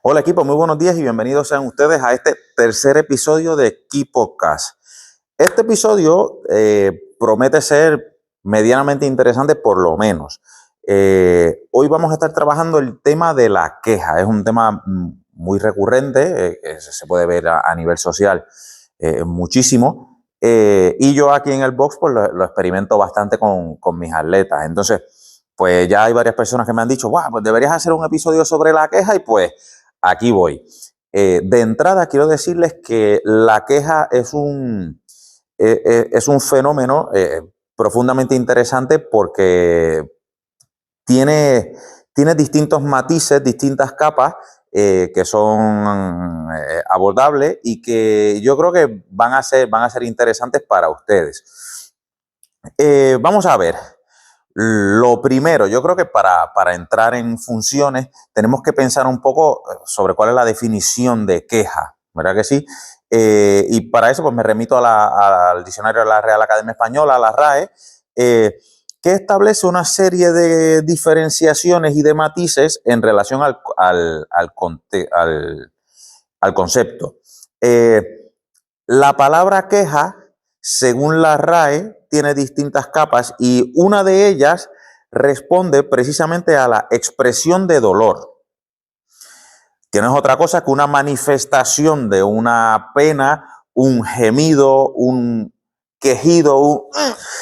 Hola equipo, muy buenos días y bienvenidos sean ustedes a este tercer episodio de Key Podcast. Este episodio promete ser medianamente interesante por lo menos. Hoy vamos a estar trabajando el tema de la queja. Es un tema muy recurrente, se puede ver a nivel social muchísimo. Y yo aquí en el box pues lo experimento bastante con mis atletas. Entonces, pues ya hay varias personas que me han dicho, wow, pues deberías hacer un episodio sobre la queja y pues aquí voy. De entrada, quiero decirles que la queja es un fenómeno profundamente interesante porque tiene, tiene distintos matices, distintas capas que son abordables y que yo creo que van a ser interesantes para ustedes. Vamos a ver. Lo primero, yo creo que para entrar en funciones tenemos que pensar un poco sobre cuál es la definición de queja, ¿verdad que sí? Y para eso pues me remito al diccionario de la Real Academia Española, a la RAE, que establece una serie de diferenciaciones y de matices en relación al concepto. La palabra queja, según la RAE, tiene distintas capas y una de ellas responde precisamente a la expresión de dolor, que no es otra cosa que una manifestación de una pena, un gemido, un quejido,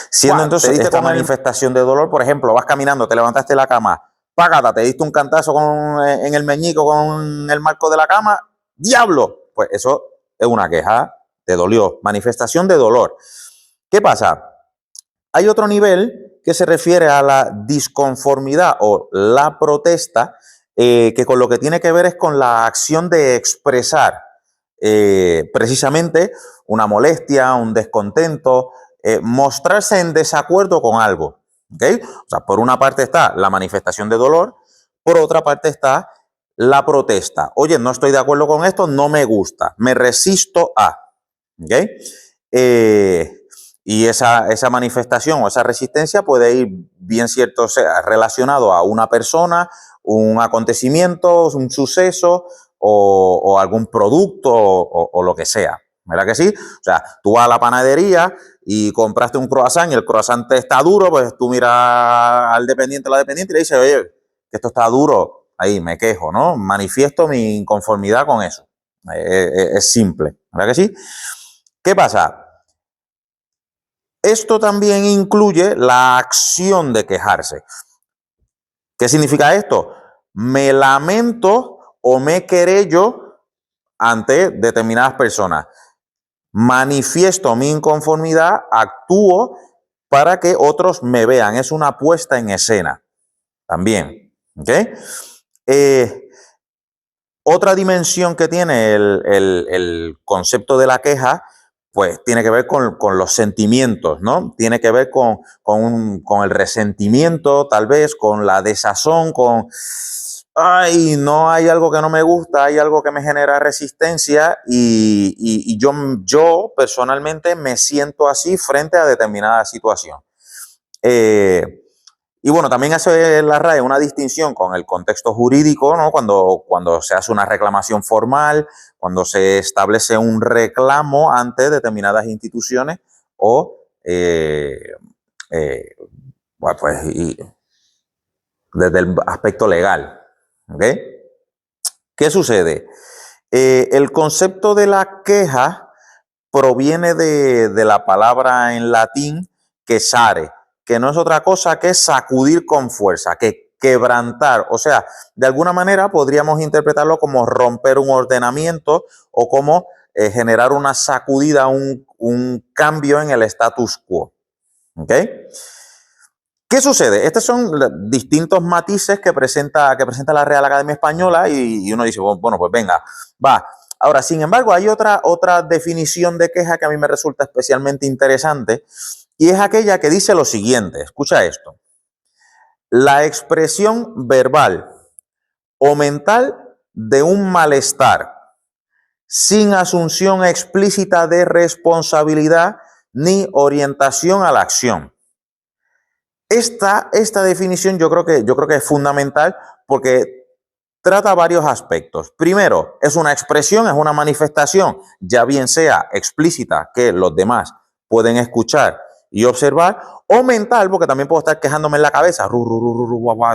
siendo entonces esta manifestación de dolor, por ejemplo, vas caminando, te levantaste de la cama, págata, te diste un cantazo en el meñico con el marco de la cama, ¡diablo! Pues eso es una queja, te dolió, manifestación de dolor. ¿Qué pasa? Hay otro nivel que se refiere a la disconformidad o la protesta, que con lo que tiene que ver es con la acción de expresar precisamente una molestia, un descontento, mostrarse en desacuerdo con algo. ¿Okay? O sea, por una parte está la manifestación de dolor, por otra parte está la protesta. Oye, no estoy de acuerdo con esto, no me gusta, me resisto a. ¿Okay? Y esa manifestación o esa resistencia puede ir bien cierto sea relacionado a una persona, un acontecimiento, un suceso o algún producto o lo que sea. ¿Verdad que sí? O sea, tú vas a la panadería y compraste un croissant y el croissant está duro, pues tú miras al dependiente o la dependiente y le dices, oye, que esto está duro, ahí me quejo, ¿no? Manifiesto mi inconformidad con eso. Es simple, ¿verdad que sí? ¿Qué pasa? Esto también incluye la acción de quejarse. ¿Qué significa esto? Me lamento o me querello ante determinadas personas. Manifiesto mi inconformidad, actúo para que otros me vean. Es una puesta en escena también. ¿Okay? Otra dimensión que tiene el concepto de la queja, pues tiene que ver con los sentimientos, ¿no? Tiene que ver con el resentimiento, tal vez, con la desazón, ay, no hay algo que no me gusta, hay algo que me genera resistencia y yo personalmente me siento así frente a determinada situación. Y bueno, también hace la RAE una distinción con el contexto jurídico, ¿no? Cuando se hace una reclamación formal, cuando se establece un reclamo ante determinadas instituciones o, bueno, pues, desde el aspecto legal. ¿Okay? ¿Qué sucede? El concepto de la queja proviene de la palabra en latín quesare, que no es otra cosa que sacudir con fuerza, que quebrantar. O sea, de alguna manera podríamos interpretarlo como romper un ordenamiento o como generar una sacudida, un cambio en el status quo. ¿Ok? ¿Qué sucede? Estos son distintos matices que presenta la Real Academia Española y uno dice, bueno, pues venga, va. Ahora, sin embargo, hay otra definición de queja que a mí me resulta especialmente interesante y es aquella que dice lo siguiente, escucha esto. La expresión verbal o mental de un malestar sin asunción explícita de responsabilidad ni orientación a la acción. Esta definición yo creo que es fundamental porque trata varios aspectos. Primero, es una expresión, es una manifestación, ya bien sea explícita, que los demás pueden escuchar y observar, o mental, porque también puedo estar quejándome en la cabeza,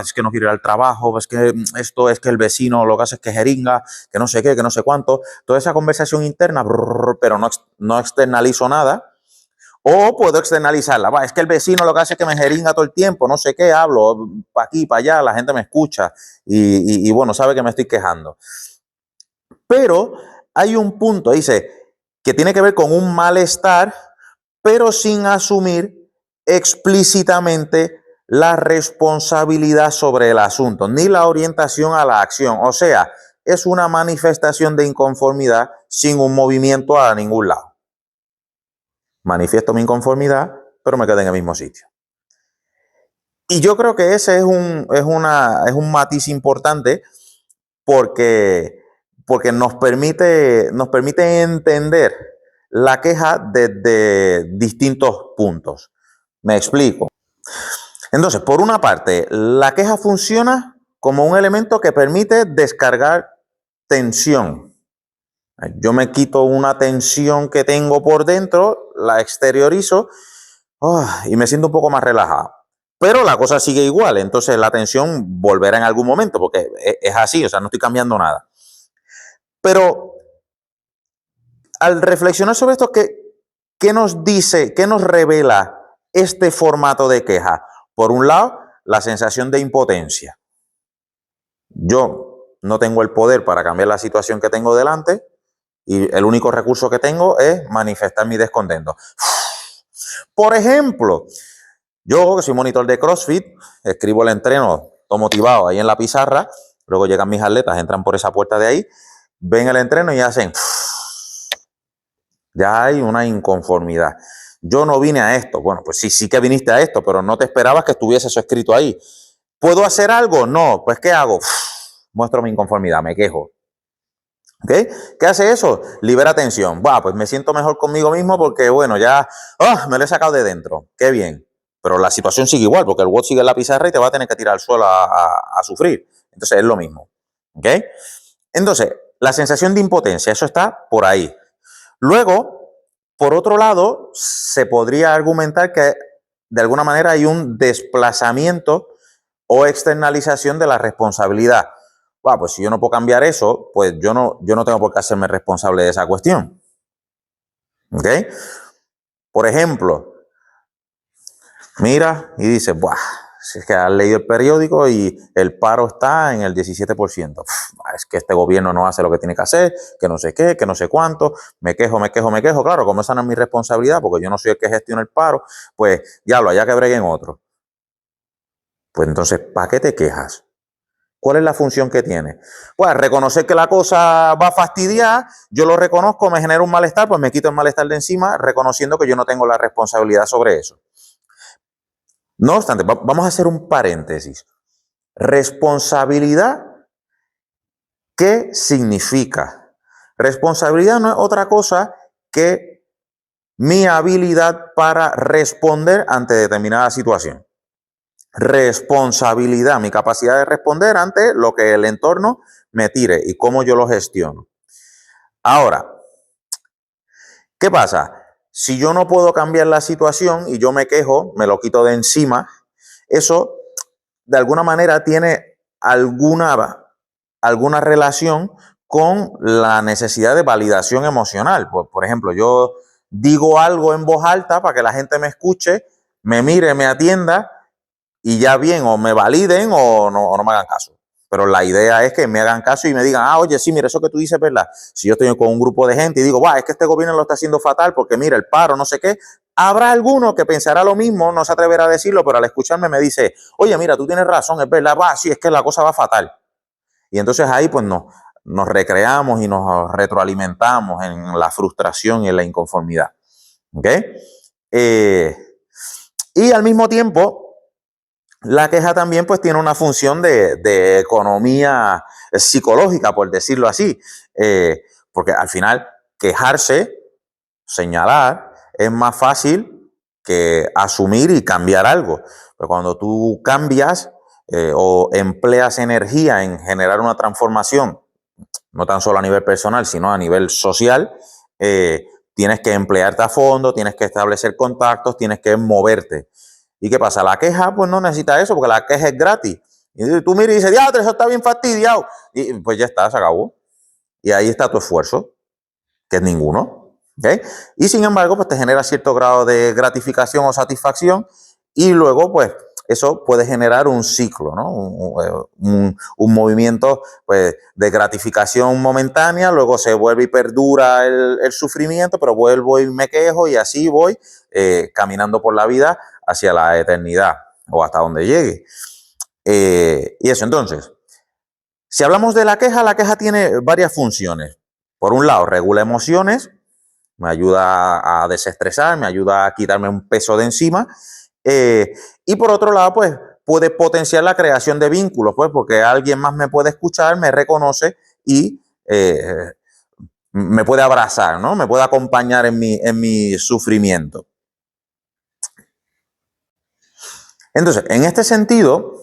es que no quiero ir al trabajo, es que esto, es que el vecino lo que hace es que jeringa, que no sé qué, que no sé cuánto, toda esa conversación interna, pero no externalizo nada. O puedo externalizarla. Es que el vecino lo que hace es que me jeringa todo el tiempo, no sé qué, hablo para aquí, para allá, la gente me escucha y bueno, sabe que me estoy quejando. Pero hay un punto, dice, que tiene que ver con un malestar, pero sin asumir explícitamente la responsabilidad sobre el asunto, ni la orientación a la acción. O sea, es una manifestación de inconformidad sin un movimiento a ningún lado. Manifiesto mi inconformidad, pero me quedé en el mismo sitio. Y yo creo que ese es un matiz importante porque nos permite entender la queja desde distintos puntos. Me explico. Entonces, por una parte, la queja funciona como un elemento que permite descargar tensión. Yo me quito una tensión que tengo por dentro, la exteriorizo y me siento un poco más relajado. Pero la cosa sigue igual, entonces la tensión volverá en algún momento, porque es así, o sea, no estoy cambiando nada. Pero al reflexionar sobre esto, ¿qué nos dice, qué nos revela este formato de queja? Por un lado, la sensación de impotencia. Yo no tengo el poder para cambiar la situación que tengo delante y el único recurso que tengo es manifestar mi descontento. Por ejemplo, yo que soy monitor de CrossFit, escribo el entreno, todo motivado ahí en la pizarra, luego llegan mis atletas, entran por esa puerta de ahí, ven el entreno y hacen, ya hay una inconformidad. Yo no vine a esto. Bueno, pues sí que viniste a esto, pero no te esperabas que estuviese eso escrito ahí. ¿Puedo hacer algo? No. Pues ¿qué hago? Muestro mi inconformidad, me quejo. ¿Okay? ¿Qué hace eso? Libera tensión. Pues me siento mejor conmigo mismo porque, bueno, ya me lo he sacado de dentro. Qué bien. Pero la situación sigue igual porque el WOD sigue en la pizarra y te va a tener que tirar al suelo a sufrir. Entonces es lo mismo. ¿Ok? Entonces, la sensación de impotencia, eso está por ahí. Luego, por otro lado, se podría argumentar que de alguna manera hay un desplazamiento o externalización de la responsabilidad. Pues si yo no puedo cambiar eso, pues yo no tengo por qué hacerme responsable de esa cuestión. ¿Ok? Por ejemplo, mira y dice, si es que has leído el periódico y el paro está en el 17%. Es que este gobierno no hace lo que tiene que hacer, que no sé qué, que no sé cuánto, me quejo. Claro, como esa no es mi responsabilidad, porque yo no soy el que gestiona el paro, pues ya allá que breguen otro. Pues entonces, ¿para qué te quejas? ¿Cuál es la función que tiene? Pues reconocer que la cosa va a fastidiar, yo lo reconozco, me genera un malestar, pues me quito el malestar de encima, reconociendo que yo no tengo la responsabilidad sobre eso. No obstante, vamos a hacer un paréntesis. Responsabilidad, ¿qué significa? Responsabilidad no es otra cosa que mi habilidad para responder ante determinada situación. Responsabilidad, mi capacidad de responder ante lo que el entorno me tire y cómo yo lo gestiono. Ahora, ¿qué pasa? Si yo no puedo cambiar la situación y yo me quejo, me lo quito de encima, eso de alguna manera tiene alguna relación con la necesidad de validación emocional. Por ejemplo, yo digo algo en voz alta para que la gente me escuche, me mire, me atienda y ya bien, o me validen o no me hagan caso. Pero la idea es que me hagan caso y me digan, oye, sí, mira, eso que tú dices es verdad. Si yo estoy con un grupo de gente y digo, es que este gobierno lo está haciendo fatal porque mira, el paro, no sé qué, habrá alguno que pensará lo mismo, no se atreverá a decirlo, pero al escucharme me dice, oye, mira, tú tienes razón, es verdad, sí, es que la cosa va fatal. Y entonces ahí pues nos recreamos y nos retroalimentamos en la frustración y en la inconformidad. ¿Ok? Y al mismo tiempo, la queja también pues tiene una función de economía psicológica, por decirlo así, porque al final quejarse, señalar, es más fácil que asumir y cambiar algo. Pero cuando tú cambias, o empleas energía en generar una transformación, no tan solo a nivel personal, sino a nivel social, tienes que emplearte a fondo, tienes que establecer contactos, tienes que moverte. ¿Y qué pasa? La queja, pues no necesita eso, porque la queja es gratis. Y tú miras y dices, diablo, eso está bien fastidiado. Y pues ya está, se acabó. Y ahí está tu esfuerzo, que es ninguno. ¿Okay? Y sin embargo, pues te genera cierto grado de gratificación o satisfacción. Y luego, pues, eso puede generar un ciclo, ¿no? Un movimiento pues, de gratificación momentánea, luego se vuelve y perdura el sufrimiento, pero vuelvo y me quejo y así voy caminando por la vida hacia la eternidad o hasta donde llegue. Y eso, entonces, si hablamos de la queja tiene varias funciones. Por un lado, regula emociones, me ayuda a desestresar, me ayuda a quitarme un peso de encima. Y por otro lado, pues puede potenciar la creación de vínculos, pues porque alguien más me puede escuchar, me reconoce y me puede abrazar, ¿no? Me puede acompañar en mi sufrimiento. Entonces, en este sentido,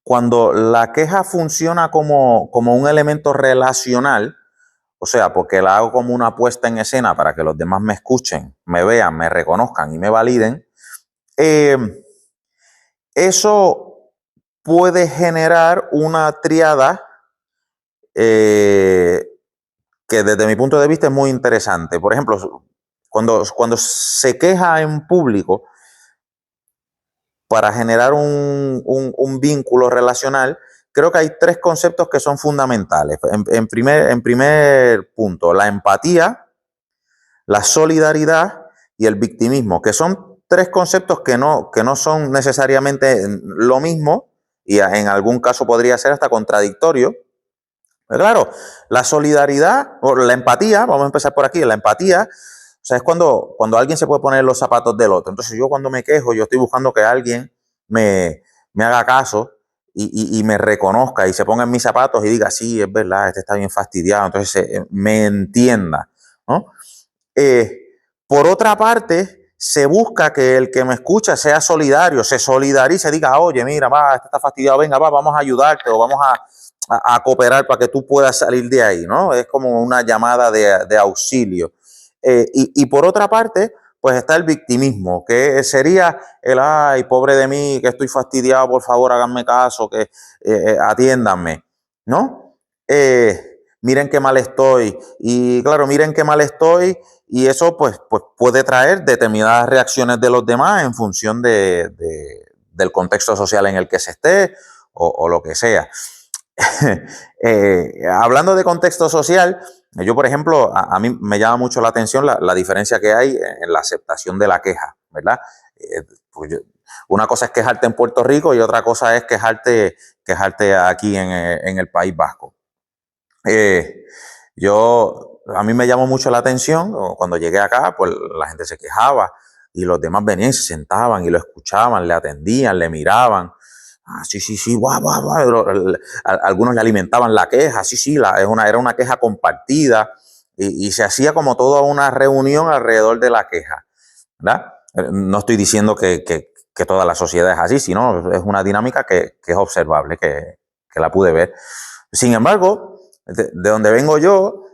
cuando la queja funciona como un elemento relacional, o sea, porque la hago como una puesta en escena para que los demás me escuchen, me vean, me reconozcan y me validen, eso puede generar una triada que desde mi punto de vista es muy interesante. Por ejemplo, cuando se queja en público para generar un vínculo relacional, creo que hay tres conceptos que son fundamentales. En primer punto, la empatía, la solidaridad y el victimismo, que son tres conceptos que no son necesariamente lo mismo y en algún caso podría ser hasta contradictorio. Pero claro, la solidaridad o la empatía, vamos a empezar por aquí, la empatía, o sea, es cuando alguien se puede poner en los zapatos del otro. Entonces yo cuando me quejo, yo estoy buscando que alguien me haga caso y me reconozca y se ponga en mis zapatos y diga, sí, es verdad, este está bien fastidiado, entonces me entienda, ¿no? Por otra parte, se busca que el que me escucha sea solidario, se solidarice, diga, oye, mira, va, este está fastidiado, venga, va, vamos a ayudarte o vamos a cooperar para que tú puedas salir de ahí, ¿no? Es como una llamada de auxilio. Y por otra parte, pues está el victimismo, que sería el, ay, pobre de mí, que estoy fastidiado, por favor, háganme caso, que atiéndanme, ¿no? Miren qué mal estoy. Y claro, miren qué mal estoy. Y eso pues puede traer determinadas reacciones de los demás en función del contexto social en el que se esté o lo que sea. Hablando de contexto social, yo por ejemplo, a mí me llama mucho la atención la diferencia que hay en la aceptación de la queja, ¿verdad? Pues una cosa es quejarte en Puerto Rico y otra cosa es quejarte aquí en el País Vasco. A mí me llamó mucho la atención, cuando llegué acá, pues la gente se quejaba y los demás venían, se sentaban y lo escuchaban, le atendían, le miraban. Ah, sí, guau, guau, guau. Algunos le alimentaban la queja, sí, era una queja compartida y se hacía como toda una reunión alrededor de la queja, ¿verdad? No estoy diciendo que toda la sociedad es así, sino es una dinámica que es observable, que la pude ver. Sin embargo, de donde vengo yo,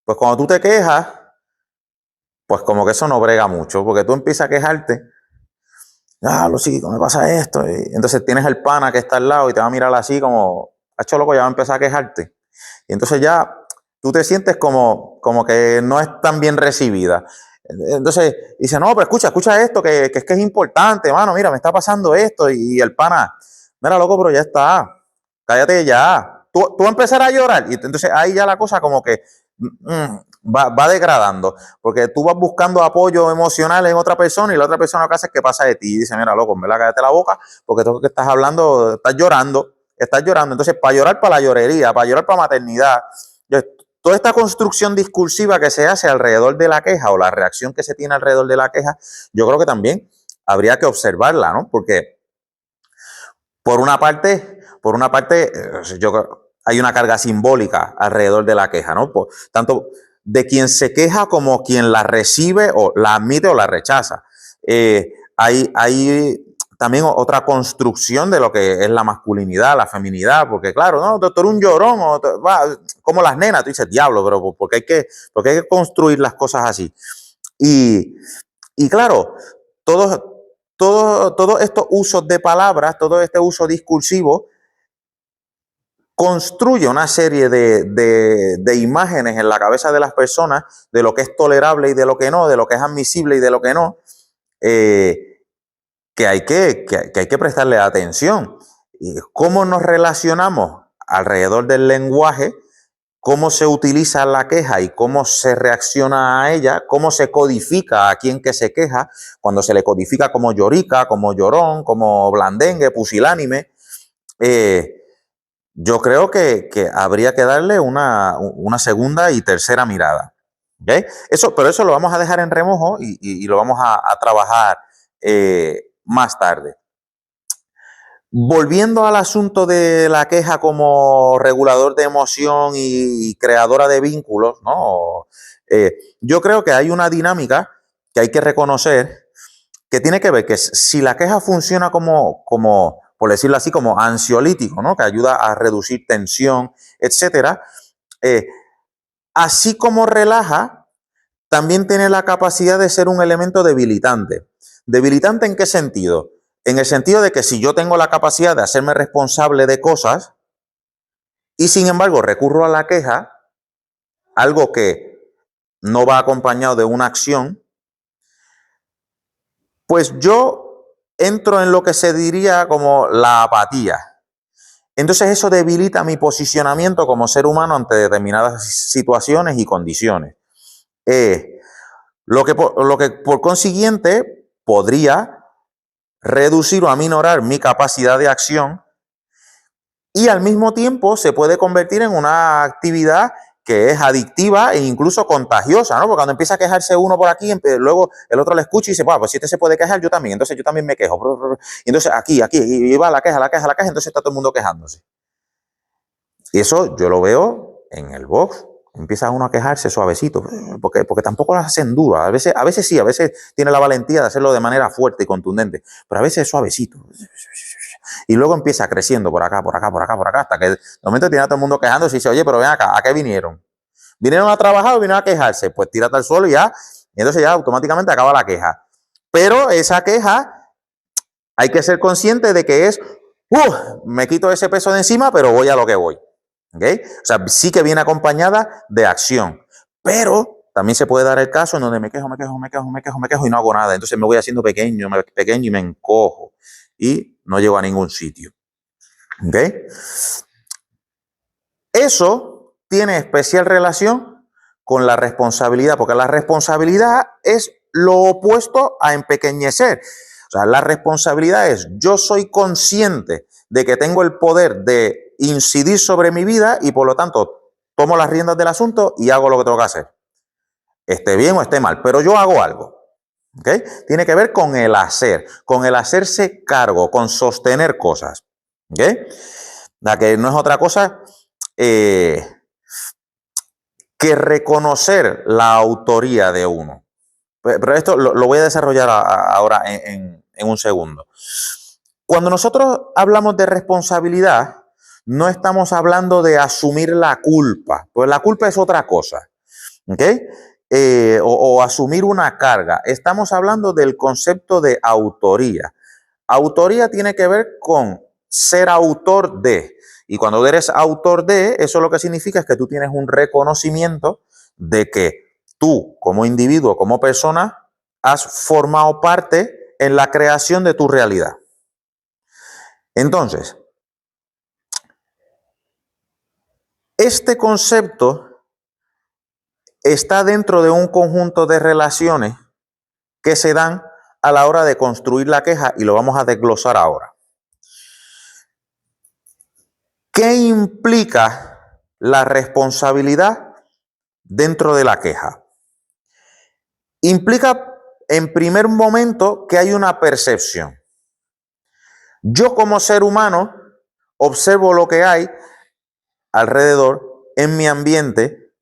pues cuando tú te quejas, pues como que eso no brega mucho, porque tú empiezas a quejarte, ah, lo sí, me pasa esto, y entonces tienes el pana que está al lado y te va a mirar así como, hacho loco, ya va a empezar a quejarte. Y entonces ya tú te sientes como que no es tan bien recibida. Entonces dice, no, pero escucha esto, que es importante, mano, mira, me está pasando esto, y el pana, mira, loco, pero ya está, cállate ya. Tú empezar a llorar, y entonces ahí ya la cosa como que va degradando, porque tú vas buscando apoyo emocional en otra persona y la otra persona lo que hace es que pasa de ti y dice, mira, loco, en verdad, cállate la boca, porque todo lo que estás hablando, estás llorando. Entonces, para llorar para la llorería, para llorar para maternidad, toda esta construcción discursiva que se hace alrededor de la queja o la reacción que se tiene alrededor de la queja, yo creo que también habría que observarla, ¿no? Porque por una parte, hay una carga simbólica alrededor de la queja, ¿no? Tanto de quien se queja como quien la recibe o la admite o la rechaza. Hay también otra construcción de lo que es la masculinidad, la feminidad, porque claro, no, tú eres un llorón, como las nenas, tú dices, diablo, pero porque hay que construir las cosas así. Y claro, todos estos usos de palabras, todo este uso discursivo, construye una serie de imágenes en la cabeza de las personas de lo que es tolerable y de lo que no, de lo que es admisible y de lo que no, que hay que prestarle atención. ¿Cómo nos relacionamos alrededor del lenguaje? ¿Cómo se utiliza la queja y cómo se reacciona a ella? ¿Cómo se codifica a quien que se queja? Cuando se le codifica como llorica, como llorón, como blandengue, pusilánime. Yo creo que habría que darle una segunda y tercera mirada. ¿Okay? Pero eso lo vamos a dejar en remojo y lo vamos a trabajar más tarde. Volviendo al asunto de la queja como regulador de emoción y creadora de vínculos, ¿no? Yo creo que hay una dinámica que hay que reconocer que tiene que ver que si la queja funciona como por decirlo así, como ansiolítico, ¿no? Que ayuda a reducir tensión, etcétera, así como relaja, también tiene la capacidad de ser un elemento debilitante. ¿Debilitante en qué sentido? En el sentido de que si yo tengo la capacidad de hacerme responsable de cosas y sin embargo recurro a la queja, algo que no va acompañado de una acción, pues yo entro en lo que se diría como la apatía. Entonces eso debilita mi posicionamiento como ser humano ante determinadas situaciones y condiciones. Lo que por consiguiente podría reducir o aminorar mi capacidad de acción y al mismo tiempo se puede convertir en una actividad que es adictiva e incluso contagiosa, ¿no? Porque cuando empieza a quejarse uno por aquí, luego el otro le escucha y dice, pues si este se puede quejar, yo también, entonces yo también me quejo. Y entonces aquí, y va la queja, entonces está todo el mundo quejándose. Y eso yo lo veo en el box. Empieza uno a quejarse suavecito, porque tampoco las hacen duras. A veces sí, a veces tiene la valentía de hacerlo de manera fuerte y contundente, pero a veces es suavecito. Y luego empieza creciendo por acá, hasta que de momento tiene a todo el mundo quejándose y dice, oye, pero ven acá, ¿a qué vinieron? ¿Vinieron a trabajar o vinieron a quejarse? Pues tírate al suelo y ya, y entonces ya automáticamente acaba la queja. Pero esa queja hay que ser consciente de que es, me quito ese peso de encima, pero voy a lo que voy. ¿Okay? O sea, sí que viene acompañada de acción, pero también se puede dar el caso en donde me quejo y no hago nada. Entonces me voy haciendo pequeño y me encojo y no llego a ningún sitio. ¿Okay? Eso tiene especial relación con la responsabilidad, porque la responsabilidad es lo opuesto a empequeñecer. O sea, la responsabilidad es yo soy consciente de que tengo el poder de incidir sobre mi vida y por lo tanto tomo las riendas del asunto y hago lo que tengo que hacer. Esté bien o esté mal, pero yo hago algo. ¿Okay? Tiene que ver con el hacerse cargo, con sostener cosas. ¿Okay? La que no es otra cosa que reconocer la autoría de uno. Pero esto lo voy a desarrollar ahora en un segundo. Cuando nosotros hablamos de responsabilidad, no estamos hablando de asumir la culpa, pues la culpa es otra cosa, ¿ok? O asumir una carga. Estamos hablando del concepto de autoría. Autoría tiene que ver con ser autor de. Y cuando eres autor de, eso lo que significa es que tú tienes un reconocimiento de que tú, como individuo, como persona, has formado parte en la creación de tu realidad. Entonces, este concepto está dentro de un conjunto de relaciones que se dan a la hora de construir la queja y lo vamos a desglosar ahora. ¿Qué implica la responsabilidad dentro de la queja? Implica en primer momento que hay una percepción. Yo como ser humano observo lo que hay alrededor en mi ambiente,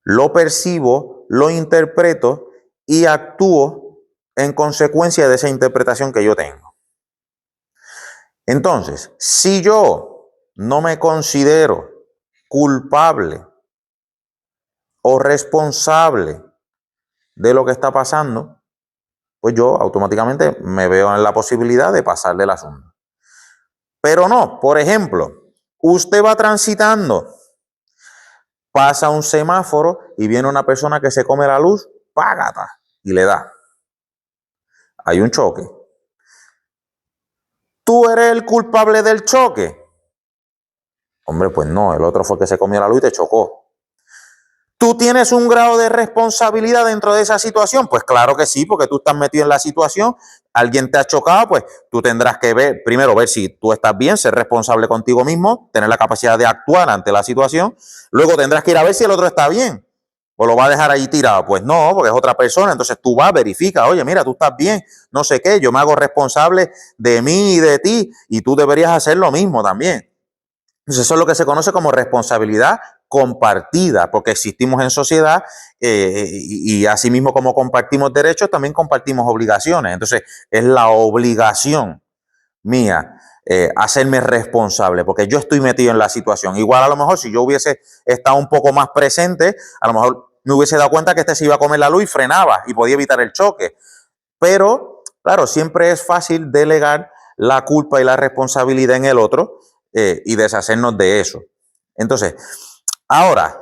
lo percibo, lo interpreto y actúo en consecuencia de esa interpretación que yo tengo. Entonces, si yo no me considero culpable o responsable de lo que está pasando, pues yo automáticamente me veo en la posibilidad de pasarle el asunto. Pero no, por ejemplo, usted va transitando, pasa un semáforo y viene una persona que se come la luz, págata, y le da. Hay un choque. ¿Tú eres el culpable del choque? Hombre, pues no, el otro fue el que se comió la luz y te chocó. ¿Tú tienes un grado de responsabilidad dentro de esa situación? Pues claro que sí, porque tú estás metido en la situación, alguien te ha chocado, pues tú tendrás que ver, primero ver si tú estás bien, ser responsable contigo mismo, tener la capacidad de actuar ante la situación, luego tendrás que ir a ver si el otro está bien, o lo va a dejar ahí tirado. Pues no, porque es otra persona, entonces tú vas, verifica, oye, mira, tú estás bien, no sé qué, yo me hago responsable de mí y de ti, y tú deberías hacer lo mismo también. Entonces eso es lo que se conoce como responsabilidad compartida, porque existimos en sociedad y asimismo como compartimos derechos, también compartimos obligaciones. Entonces es la obligación mía hacerme responsable, porque yo estoy metido en la situación. Igual a lo mejor si yo hubiese estado un poco más presente, a lo mejor me hubiese dado cuenta que este se iba a comer la luz y frenaba y podía evitar el choque. Pero, claro, siempre es fácil delegar la culpa y la responsabilidad en el otro y deshacernos de eso. Entonces, ahora,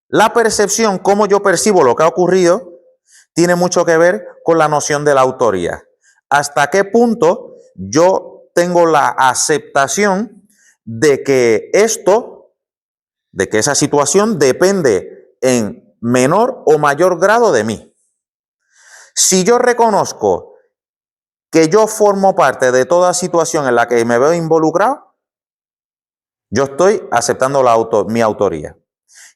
la percepción, cómo yo percibo lo que ha ocurrido, tiene mucho que ver con la noción de la autoría. ¿Hasta qué punto yo tengo la aceptación de que esto, de que esa situación depende en menor o mayor grado de mí? Si yo reconozco que yo formo parte de toda situación en la que me veo involucrado, yo estoy aceptando mi autoría.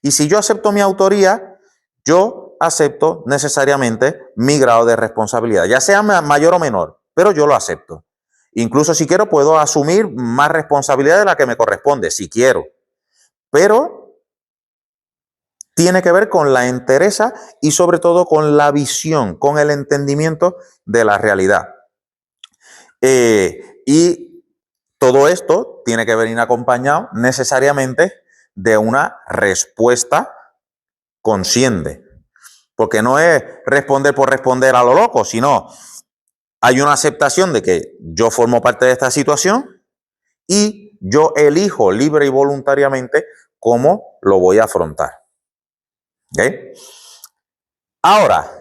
Y si yo acepto mi autoría, yo acepto necesariamente mi grado de responsabilidad, ya sea mayor o menor, pero yo lo acepto. Incluso si quiero, puedo asumir más responsabilidad de la que me corresponde, si quiero. Pero tiene que ver con la entereza y sobre todo con la visión, con el entendimiento de la realidad. Y todo esto tiene que venir acompañado necesariamente de una respuesta consciente. Porque no es responder por responder a lo loco, sino hay una aceptación de que yo formo parte de esta situación y yo elijo libre y voluntariamente cómo lo voy a afrontar. ¿Okay? Ahora,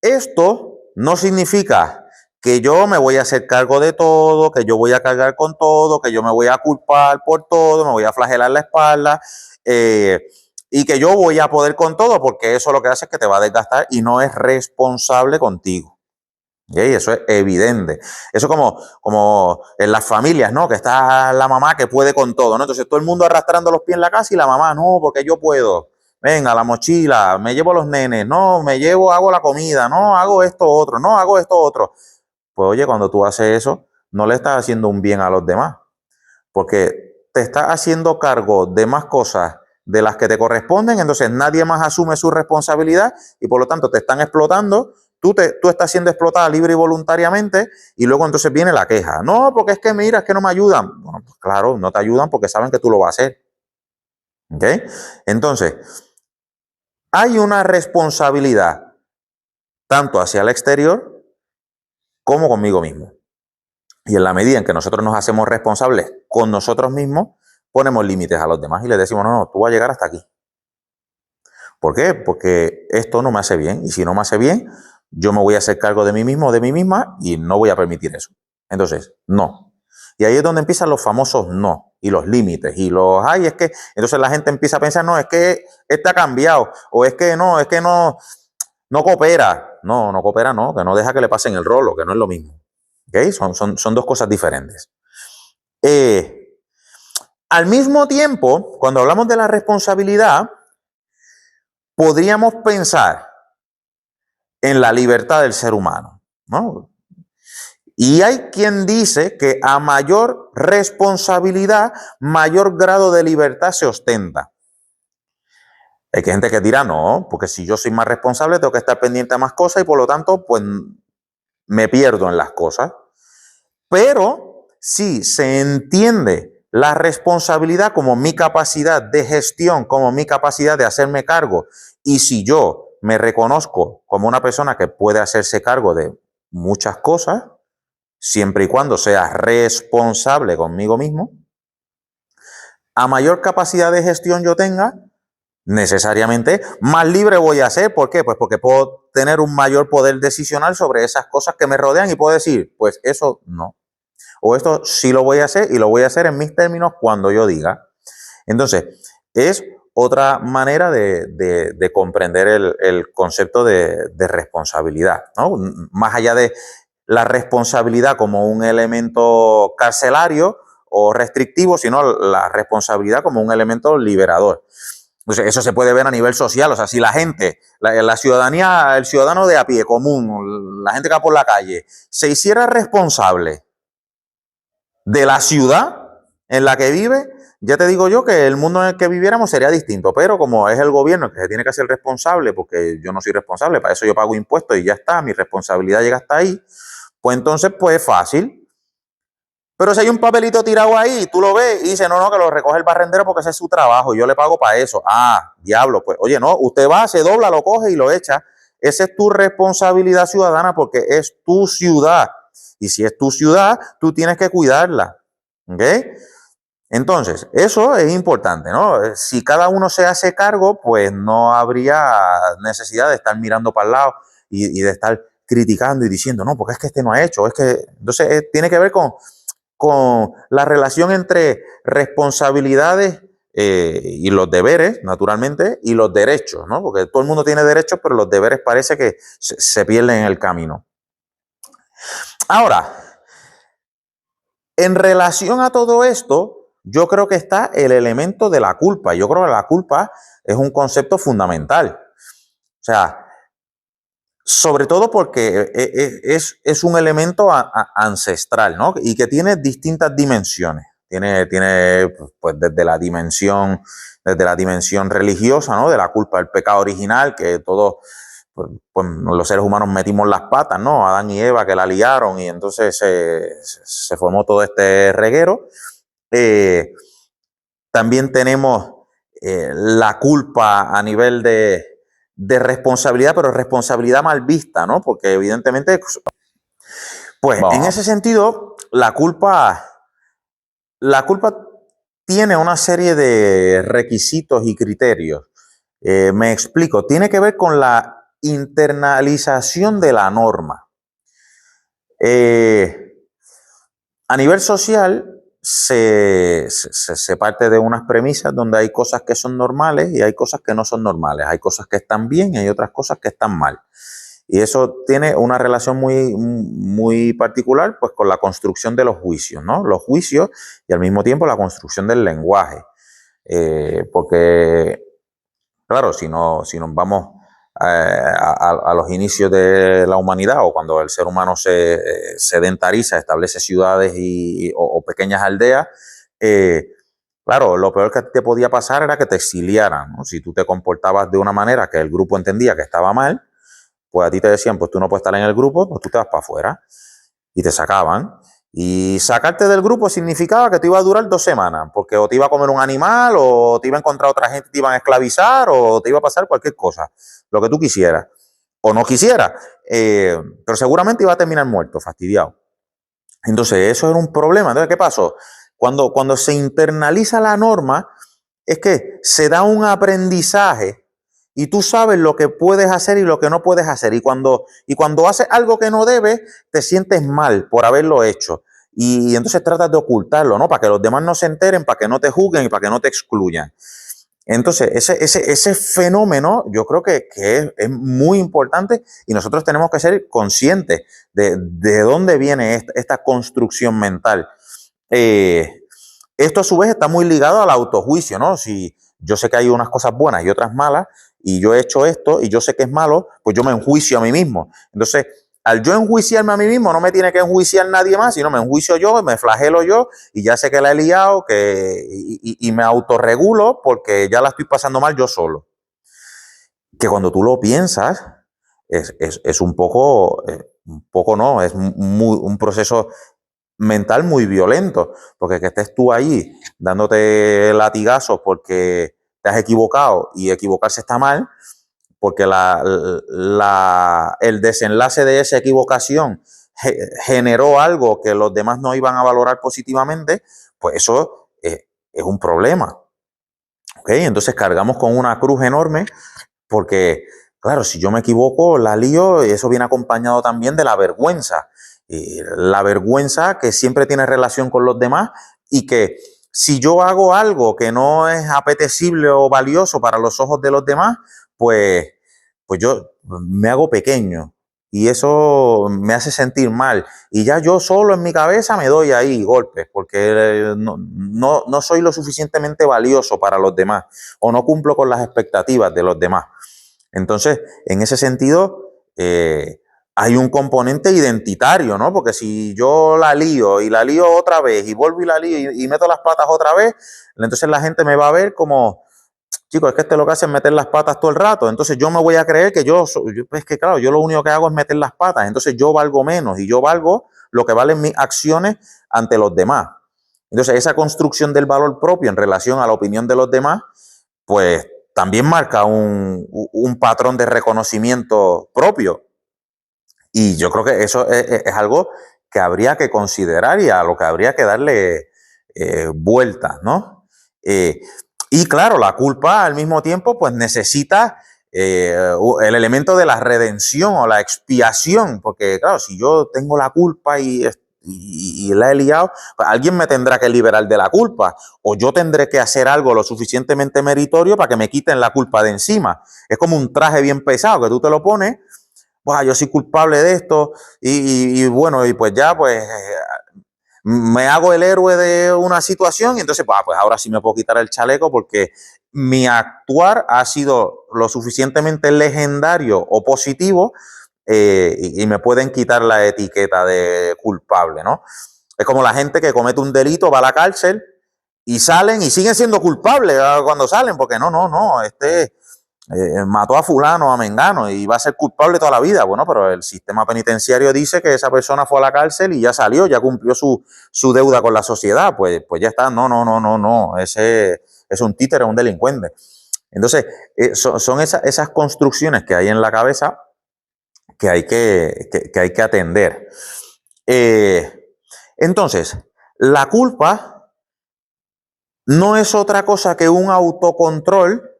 esto no significa que yo me voy a hacer cargo de todo, que yo voy a cargar con todo, que yo me voy a culpar por todo, me voy a flagelar la espalda y que yo voy a poder con todo, porque eso lo que hace es que te va a desgastar y no es responsable contigo. ¿Okay? Eso es evidente. Eso como en las familias, ¿no? Que está la mamá que puede con todo, ¿no? Entonces todo el mundo arrastrando los pies en la casa y la mamá, no, porque yo puedo. Venga, la mochila, me llevo los nenes, no, me llevo, hago la comida, no, hago esto otro, no, hago esto otro. Pues oye, cuando tú haces eso, no le estás haciendo un bien a los demás, porque te estás haciendo cargo de más cosas de las que te corresponden, entonces nadie más asume su responsabilidad y por lo tanto te están explotando, tú estás siendo explotada libre y voluntariamente y luego entonces viene la queja. No, porque es que mira, es que no me ayudan. Bueno, pues claro, no te ayudan porque saben que tú lo vas a hacer. ¿Okay? Entonces, hay una responsabilidad tanto hacia el exterior como conmigo mismo. Y en la medida en que nosotros nos hacemos responsables con nosotros mismos, ponemos límites a los demás y les decimos, no, no, tú vas a llegar hasta aquí. ¿Por qué? Porque esto no me hace bien. Y si no me hace bien, yo me voy a hacer cargo de mí mismo o de mí misma y no voy a permitir eso. Entonces, no. Y ahí es donde empiezan los famosos no y los límites y los, ay, es que, entonces la gente empieza a pensar, no, es que este ha cambiado o es que no coopera. No, no coopera, no, que no deja que le pasen el rolo, que no es lo mismo. ¿Okay? Son dos cosas diferentes. Al mismo tiempo, cuando hablamos de la responsabilidad, podríamos pensar en la libertad del ser humano, ¿no? Y hay quien dice que a mayor responsabilidad, mayor grado de libertad se ostenta. Hay gente que dirá, no, porque si yo soy más responsable, tengo que estar pendiente a más cosas y por lo tanto, pues me pierdo en las cosas. Pero si se entiende la responsabilidad como mi capacidad de gestión, como mi capacidad de hacerme cargo, y si yo me reconozco como una persona que puede hacerse cargo de muchas cosas, siempre y cuando sea responsable conmigo mismo, a mayor capacidad de gestión yo tenga, necesariamente más libre voy a ser. ¿Por qué? Pues porque puedo tener un mayor poder decisional sobre esas cosas que me rodean y puedo decir, pues eso no. O esto sí lo voy a hacer y lo voy a hacer en mis términos cuando yo diga. Entonces, es otra manera de comprender el concepto de responsabilidad, ¿no? Más allá de la responsabilidad como un elemento carcelario o restrictivo, sino la responsabilidad como un elemento liberador. Entonces, eso se puede ver a nivel social. O sea, si la gente, la ciudadanía, el ciudadano de a pie común, la gente que va por la calle, se hiciera responsable de la ciudad en la que vive, ya te digo yo que el mundo en el que viviéramos sería distinto. Pero como es el gobierno el que se tiene que hacer responsable, porque yo no soy responsable, para eso yo pago impuestos y ya está, mi responsabilidad llega hasta ahí, pues entonces pues es fácil. Pero si hay un papelito tirado ahí, tú lo ves y dices, no, no, que lo recoge el barrendero porque ese es su trabajo, yo le pago para eso. Ah, diablo, pues oye, no, usted va, se dobla, lo coge y lo echa. Esa es tu responsabilidad ciudadana porque es tu ciudad. Y si es tu ciudad, tú tienes que cuidarla. ¿Ok? Entonces, eso es importante, ¿no? Si cada uno se hace cargo, pues no habría necesidad de estar mirando para el lado y de estar criticando y diciendo, no, porque es que este no ha hecho. Es que, entonces, tiene que ver con la relación entre responsabilidades y los deberes, naturalmente, y los derechos, ¿no? Porque todo el mundo tiene derechos, pero los deberes parece que se pierden en el camino. Ahora, en relación a todo esto, yo creo que está el elemento de la culpa. Yo creo que la culpa es un concepto fundamental. O sea, sobre todo porque es un elemento ancestral, ¿no? Y que tiene distintas dimensiones. Tiene pues, desde la dimensión religiosa, ¿no? De la culpa del pecado original, que todos pues, los seres humanos metimos las patas, ¿no? Adán y Eva que la liaron y entonces se formó todo este reguero. También tenemos la culpa a nivel de responsabilidad, pero responsabilidad mal vista, ¿no? Porque evidentemente, pues en ese sentido, la culpa tiene una serie de requisitos y criterios. Me explico, tiene que ver con la internalización de la norma. A nivel social, se parte de unas premisas donde hay cosas que son normales y hay cosas que no son normales. Hay cosas que están bien y hay otras cosas que están mal. Y eso tiene una relación muy particular pues, con la construcción de los juicios, ¿no? Los juicios y al mismo tiempo la construcción del lenguaje. Porque, claro, si nos vamos a los inicios de la humanidad o cuando el ser humano se sedentariza, establece ciudades o pequeñas aldeas, claro, lo peor que te podía pasar era que te exiliaran, ¿no? Si tú te comportabas de una manera que el grupo entendía que estaba mal, pues a ti te decían, pues tú no puedes estar en el grupo, pues tú te vas para afuera y te sacaban. Y sacarte del grupo significaba que te iba a durar 2 semanas, porque o te iba a comer un animal, o te iba a encontrar otra gente, te iban a esclavizar, o te iba a pasar cualquier cosa, lo que tú quisieras, o no quisieras, pero seguramente iba a terminar muerto, fastidiado. Entonces, eso era un problema. Entonces, ¿qué pasó? Cuando se internaliza la norma, es que se da un aprendizaje y tú sabes lo que puedes hacer y lo que no puedes hacer. Y cuando haces algo que no debes, te sientes mal por haberlo hecho. Y entonces tratas de ocultarlo, ¿no? Para que los demás no se enteren, para que no te juzguen y para que no te excluyan. Entonces, ese fenómeno yo creo que es muy importante y nosotros tenemos que ser conscientes de dónde viene esta construcción mental. Esto a su vez está muy ligado al autojuicio, ¿no? Si yo sé que hay unas cosas buenas y otras malas, y yo he hecho esto y yo sé que es malo, pues yo me enjuicio a mí mismo. Entonces, al yo enjuiciarme a mí mismo, no me tiene que enjuiciar nadie más, sino me enjuicio yo, me flagelo yo, y ya sé que la he liado, y me autorregulo porque ya la estoy pasando mal yo solo. Que cuando tú lo piensas, es un poco no, es un proceso mental muy violento, porque que estés tú ahí dándote latigazos porque te has equivocado y equivocarse está mal, porque el desenlace de esa equivocación generó algo que los demás no iban a valorar positivamente, pues eso es un problema. ¿Okay? Entonces cargamos con una cruz enorme porque, claro, si yo me equivoco, la lío, y eso viene acompañado también de la vergüenza. Y la vergüenza que siempre tiene relación con los demás y que si yo hago algo que no es apetecible o valioso para los ojos de los demás, pues, pues yo me hago pequeño y eso me hace sentir mal. Y ya yo solo en mi cabeza me doy ahí golpes porque no soy lo suficientemente valioso para los demás o no cumplo con las expectativas de los demás. Entonces, en ese sentido, hay un componente identitario, ¿no? Porque si yo la lío y la lío otra vez y vuelvo y la lío y meto las patas otra vez, entonces la gente me va a ver como, chicos, es que este lo que hace es meter las patas todo el rato. Entonces yo me voy a creer que es que claro, yo lo único que hago es meter las patas. Entonces yo valgo menos y yo valgo lo que valen mis acciones ante los demás. Entonces esa construcción del valor propio en relación a la opinión de los demás, pues también marca un patrón de reconocimiento propio. Y yo creo que eso es algo que habría que considerar y a lo que habría que darle vueltas, ¿no? Y claro, la culpa al mismo tiempo pues necesita el elemento de la redención o la expiación, porque claro, si yo tengo la culpa y la he liado, pues alguien me tendrá que liberar de la culpa o yo tendré que hacer algo lo suficientemente meritorio para que me quiten la culpa de encima. Es como un traje bien pesado que tú te lo pones, yo soy culpable de esto y bueno, y pues ya pues me hago el héroe de una situación y entonces pues ahora sí me puedo quitar el chaleco porque mi actuar ha sido lo suficientemente legendario o positivo y me pueden quitar la etiqueta de culpable, ¿no? Es como la gente que comete un delito, va a la cárcel y salen y siguen siendo culpables cuando salen, porque no, mató a fulano, a mengano y va a ser culpable toda la vida. Bueno, pero el sistema penitenciario dice que esa persona fue a la cárcel y ya salió, ya cumplió su deuda con la sociedad. Pues ya está. No. Ese es un títere, un delincuente. Entonces, son esas construcciones que hay en la cabeza que hay que atender. Entonces, la culpa no es otra cosa que un autocontrol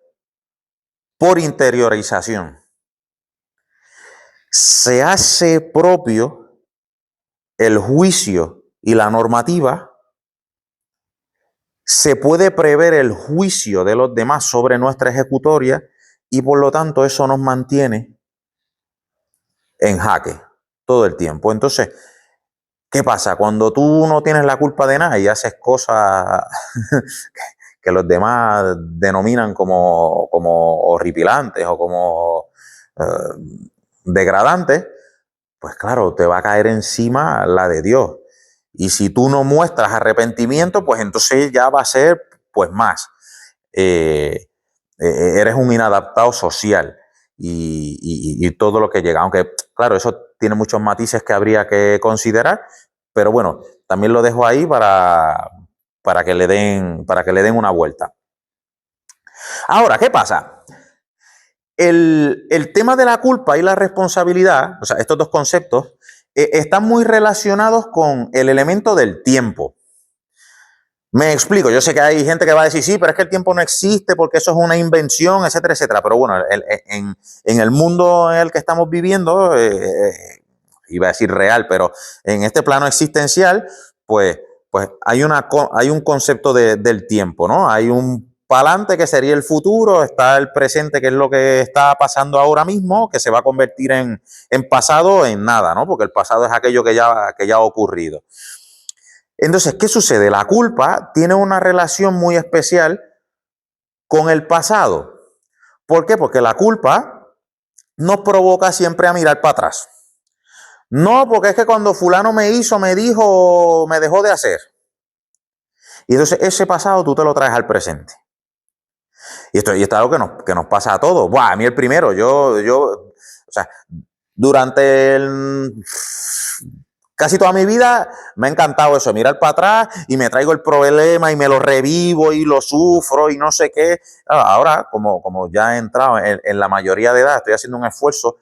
por interiorización. Se hace propio el juicio y la normativa, se puede prever el juicio de los demás sobre nuestra ejecutoria y por lo tanto eso nos mantiene en jaque todo el tiempo. Entonces, ¿qué pasa? Cuando tú no tienes la culpa de nada y haces cosas que los demás denominan como horripilantes o como degradantes, pues claro, te va a caer encima la de Dios. Y si tú no muestras arrepentimiento, pues entonces ya va a ser pues más. Eres un inadaptado social y todo lo que llega. Aunque, claro, eso tiene muchos matices que habría que considerar, pero bueno, también lo dejo ahí para que le den una vuelta. Ahora, ¿qué pasa? El tema de la culpa y la responsabilidad, o sea, estos dos conceptos, están muy relacionados con el elemento del tiempo. Me explico, yo sé que hay gente que va a decir, sí, pero es que el tiempo no existe porque eso es una invención, etcétera, etcétera. Pero bueno, en el mundo en el que estamos viviendo, iba a decir real, pero en este plano existencial, pues hay un concepto del tiempo, ¿no? Hay un palante que sería el futuro, está el presente que es lo que está pasando ahora mismo, que se va a convertir en pasado en nada, ¿no? Porque el pasado es aquello que ya ha ocurrido. Entonces, ¿qué sucede? La culpa tiene una relación muy especial con el pasado. ¿Por qué? Porque la culpa nos provoca siempre a mirar para atrás. No, porque es que cuando fulano me hizo, me dijo, me dejó de hacer. Y entonces ese pasado tú te lo traes al presente. Y esto es algo que nos pasa a todos. Buah, a mí el primero, o sea, durante Casi toda mi vida me ha encantado eso, mirar para atrás y me traigo el problema y me lo revivo y lo sufro y no sé qué. Ahora, como ya he entrado en la mayoría de edad, estoy haciendo un esfuerzo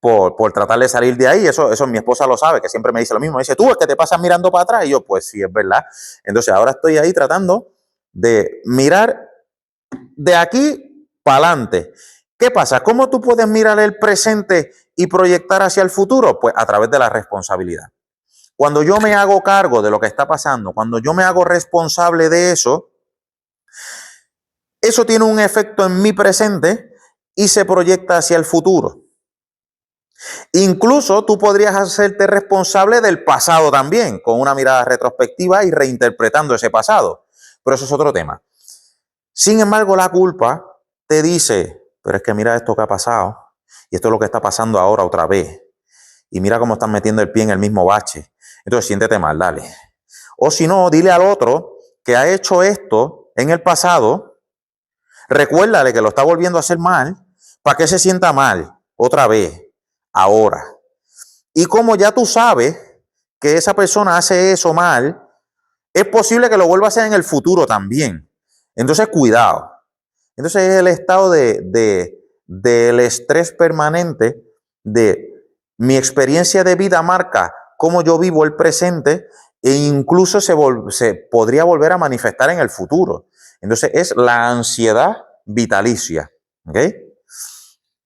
por tratar de salir de ahí. Eso mi esposa lo sabe, que siempre me dice lo mismo. Me dice, tú es que te pasas mirando para atrás. Y yo, pues sí, es verdad. Entonces ahora estoy ahí tratando de mirar de aquí para adelante. ¿Qué pasa? ¿Cómo tú puedes mirar el presente y proyectar hacia el futuro? Pues a través de la responsabilidad. Cuando yo me hago cargo de lo que está pasando, cuando yo me hago responsable de eso, eso tiene un efecto en mi presente y se proyecta hacia el futuro. Incluso tú podrías hacerte responsable del pasado también, con una mirada retrospectiva y reinterpretando ese pasado. Pero eso es otro tema. Sin embargo, la culpa te dice, pero es que mira esto que ha pasado y esto es lo que está pasando ahora otra vez. Y mira cómo están metiendo el pie en el mismo bache. Entonces siéntete mal, dale. O si no, dile al otro que ha hecho esto en el pasado, recuérdale que lo está volviendo a hacer mal, para que se sienta mal otra vez, ahora. Y como ya tú sabes que esa persona hace eso mal, es posible que lo vuelva a hacer en el futuro también. Entonces, cuidado. Entonces es el estado del estrés permanente, de mi experiencia de vida marca cómo yo vivo el presente e incluso se podría volver a manifestar en el futuro. Entonces es la ansiedad vitalicia. ¿Okay?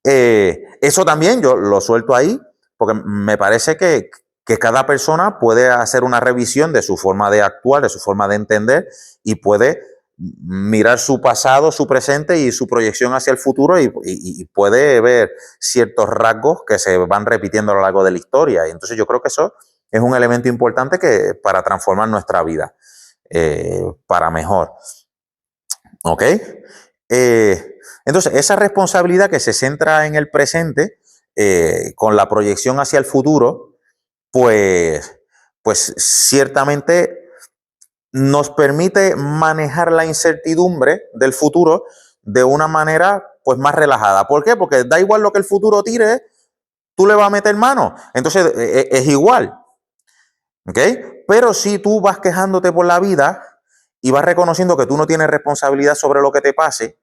Eso también yo lo suelto ahí porque me parece que cada persona puede hacer una revisión de su forma de actuar, de su forma de entender y puede mirar su pasado, su presente y su proyección hacia el futuro y puede ver ciertos rasgos que se van repitiendo a lo largo de la historia. Y entonces yo creo que eso es un elemento importante para transformar nuestra vida para mejor. ¿Ok? Entonces, esa responsabilidad que se centra en el presente con la proyección hacia el futuro, pues ciertamente nos permite manejar la incertidumbre del futuro de una manera pues más relajada. ¿Por qué? Porque da igual lo que el futuro tire, tú le vas a meter mano. Entonces es igual. ¿Ok? Pero si tú vas quejándote por la vida y vas reconociendo que tú no tienes responsabilidad sobre lo que te pase,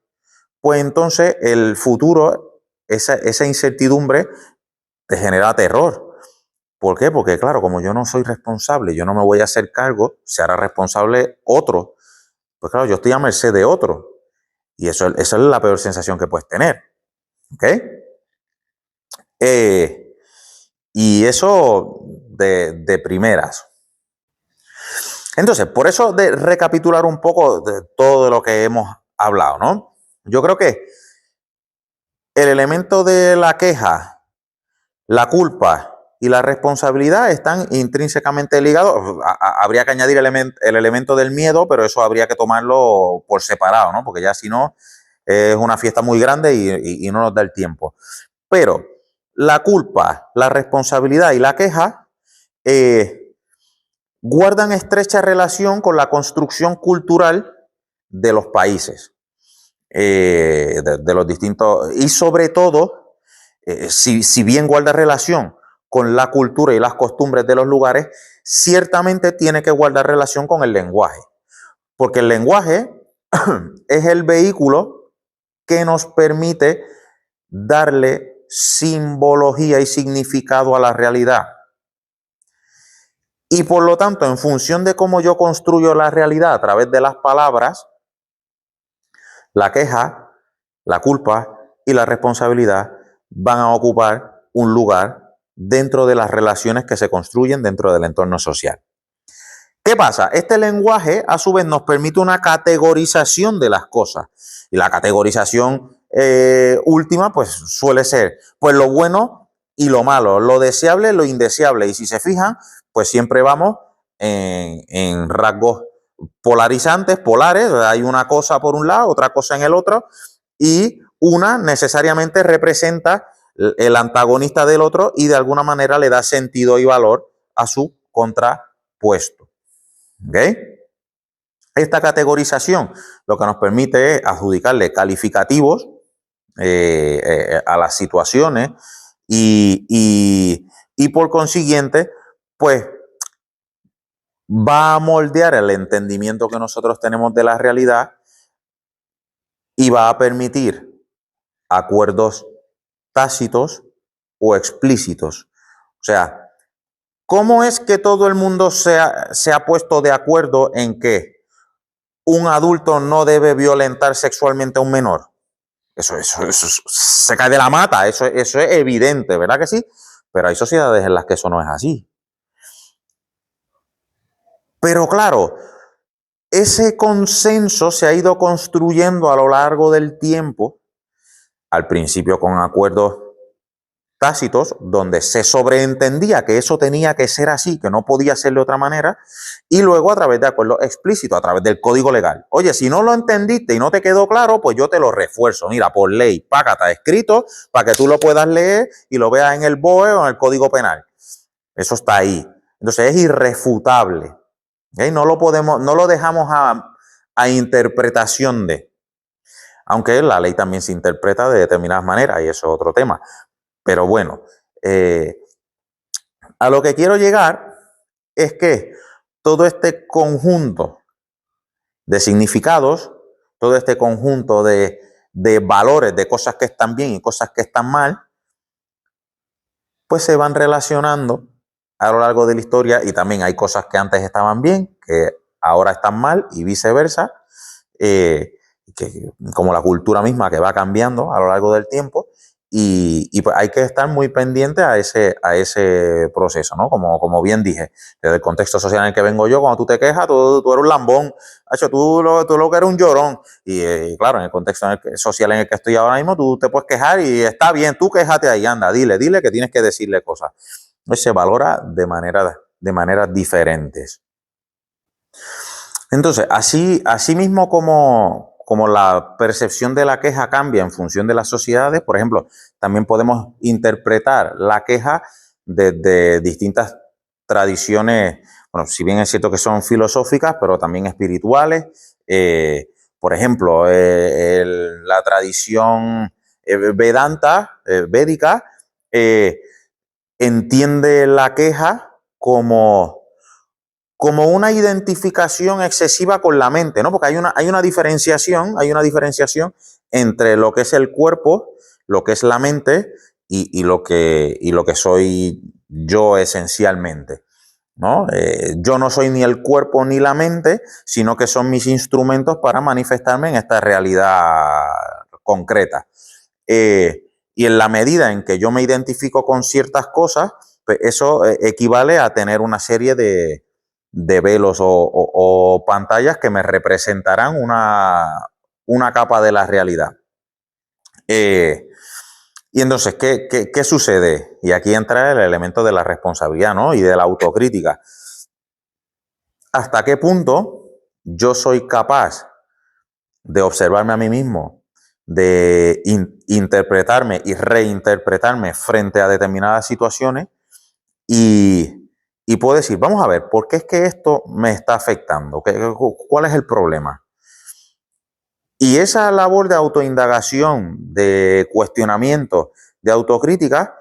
pues entonces el futuro, esa incertidumbre te genera terror. ¿Por qué? Porque claro, como yo no soy responsable, yo no me voy a hacer cargo, se hará responsable otro. Pues claro, yo estoy a merced de otro. Y esa es la peor sensación que puedes tener. ¿Ok? Y eso de primeras. Entonces, por eso de recapitular un poco de todo lo que hemos hablado, ¿no? Yo creo que el elemento de la queja, la culpa y la responsabilidad están intrínsecamente ligados. Habría que añadir el elemento del miedo, pero eso habría que tomarlo por separado, ¿no? Porque ya si no, es una fiesta muy grande y no nos da el tiempo. Pero la culpa, la responsabilidad y la queja guardan estrecha relación con la construcción cultural de los países, de los distintos, y sobre todo, si bien guarda relación con la cultura y las costumbres de los lugares, ciertamente tiene que guardar relación con el lenguaje, porque el lenguaje es el vehículo que nos permite darle simbología y significado a la realidad. Y por lo tanto, en función de cómo yo construyo la realidad a través de las palabras, la queja, la culpa y la responsabilidad van a ocupar un lugar dentro de las relaciones que se construyen dentro del entorno social. ¿Qué pasa? Este lenguaje, a su vez, nos permite una categorización de las cosas. Y la categorización última, pues, suele ser, pues, lo bueno y lo malo, lo deseable, lo indeseable. Y si se fijan, pues siempre vamos en rasgos polarizantes, polares. Hay una cosa por un lado, otra cosa en el otro. Y una necesariamente representa el antagonista del otro y de alguna manera le da sentido y valor a su contrapuesto. ¿Ok? Esta categorización lo que nos permite es adjudicarle calificativos a las situaciones y por consiguiente, pues va a moldear el entendimiento que nosotros tenemos de la realidad y va a permitir acuerdos tácitos o explícitos. O sea, ¿cómo es que todo el mundo se ha puesto de acuerdo en que un adulto no debe violentar sexualmente a un menor? Eso se cae de la mata, eso es evidente, ¿verdad que sí? Pero hay sociedades en las que eso no es así. Pero claro, ese consenso se ha ido construyendo a lo largo del tiempo, al principio con acuerdos tácitos, donde se sobreentendía que eso tenía que ser así, que no podía ser de otra manera, y luego a través de acuerdos explícitos, a través del código legal. Oye, si no lo entendiste y no te quedó claro, pues yo te lo refuerzo. Mira, por ley, págata, escrito, para que tú lo puedas leer y lo veas en el BOE o en el Código Penal. Eso está ahí. Entonces es irrefutable. ¿Okay? No lo dejamos a interpretación de. Aunque la ley también se interpreta de determinadas maneras, y eso es otro tema. Pero bueno, a lo que quiero llegar es que todo este conjunto de significados, todo este conjunto de valores, de cosas que están bien y cosas que están mal, pues se van relacionando a lo largo de la historia, y también hay cosas que antes estaban bien, que ahora están mal, y viceversa, como la cultura misma que va cambiando a lo largo del tiempo, y pues hay que estar muy pendiente a ese proceso, ¿no? Como bien dije, desde el contexto social en el que vengo yo, cuando tú te quejas, tú eres un lambón, tú lo que eres un llorón, y claro, en el contexto social en el que estoy ahora mismo, tú te puedes quejar y está bien, tú quéjate ahí, anda, dile que tienes que decirle cosas. Pues se valora de maneras diferentes. Entonces, así mismo como la percepción de la queja cambia en función de las sociedades, por ejemplo, también podemos interpretar la queja desde distintas tradiciones, bueno, si bien es cierto que son filosóficas, pero también espirituales. Por ejemplo, la tradición Vedanta, védica, entiende la queja como una identificación excesiva con la mente, ¿no? Porque hay una diferenciación entre lo que es el cuerpo, lo que es la mente y lo que soy yo esencialmente, ¿no? Yo no soy ni el cuerpo ni la mente, sino que son mis instrumentos para manifestarme en esta realidad concreta. Y en la medida en que yo me identifico con ciertas cosas, pues eso equivale a tener una serie de velos o pantallas que me representarán una capa de la realidad. Y entonces, ¿qué sucede? Y aquí entra el elemento de la responsabilidad, ¿no? Y de la autocrítica. ¿Hasta qué punto yo soy capaz de observarme a mí mismo, de interpretarme y reinterpretarme frente a determinadas situaciones y puedo decir, vamos a ver, ¿por qué es que esto me está afectando? ¿Cuál es el problema? Y esa labor de autoindagación, de cuestionamiento, de autocrítica,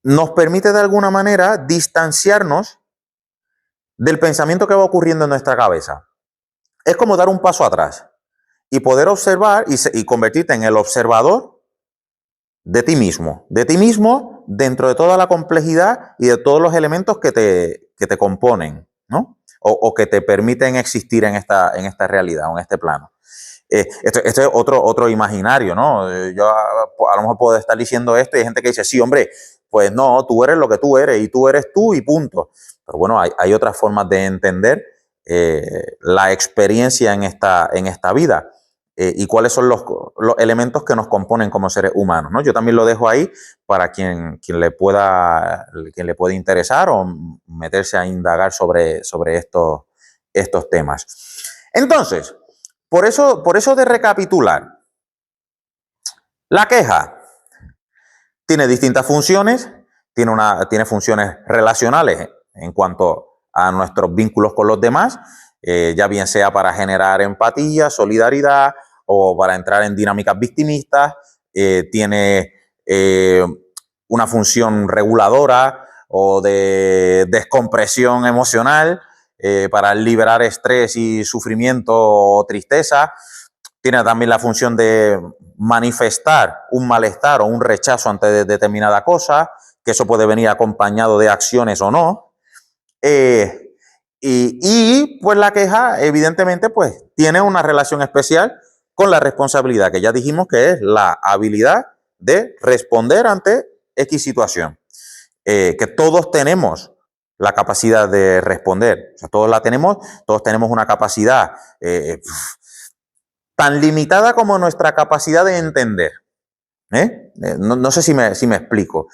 nos permite de alguna manera distanciarnos del pensamiento que va ocurriendo en nuestra cabeza. Es como dar un paso atrás y poder observar y convertirte en el observador de ti mismo dentro de toda la complejidad y de todos los elementos que te componen, ¿no? O que te permiten existir en esta realidad o en este plano. Esto es otro imaginario, ¿no? Yo a lo mejor puedo estar diciendo esto y hay gente que dice, sí, hombre, pues no, tú eres lo que tú eres y tú eres tú y punto. Pero bueno, hay otras formas de entender la experiencia en esta vida. Y cuáles son los elementos que nos componen como seres humanos, ¿no? Yo también lo dejo ahí para quien le pueda interesar o meterse a indagar sobre estos temas. Entonces, por eso de recapitular, la queja tiene distintas funciones, tiene funciones relacionales en cuanto a nuestros vínculos con los demás, ya bien sea para generar empatía, solidaridad o para entrar en dinámicas victimistas, tiene una función reguladora o de descompresión emocional, para liberar estrés y sufrimiento o tristeza. Tiene también la función de manifestar un malestar o un rechazo ante determinada cosa, que eso puede venir acompañado de acciones o no. Pues la queja, evidentemente, pues tiene una relación especial con la responsabilidad, que ya dijimos que es la habilidad de responder ante X situación. Que todos tenemos la capacidad de responder. O sea, todos la tenemos, todos tenemos una capacidad tan limitada como nuestra capacidad de entender. No sé si me explico.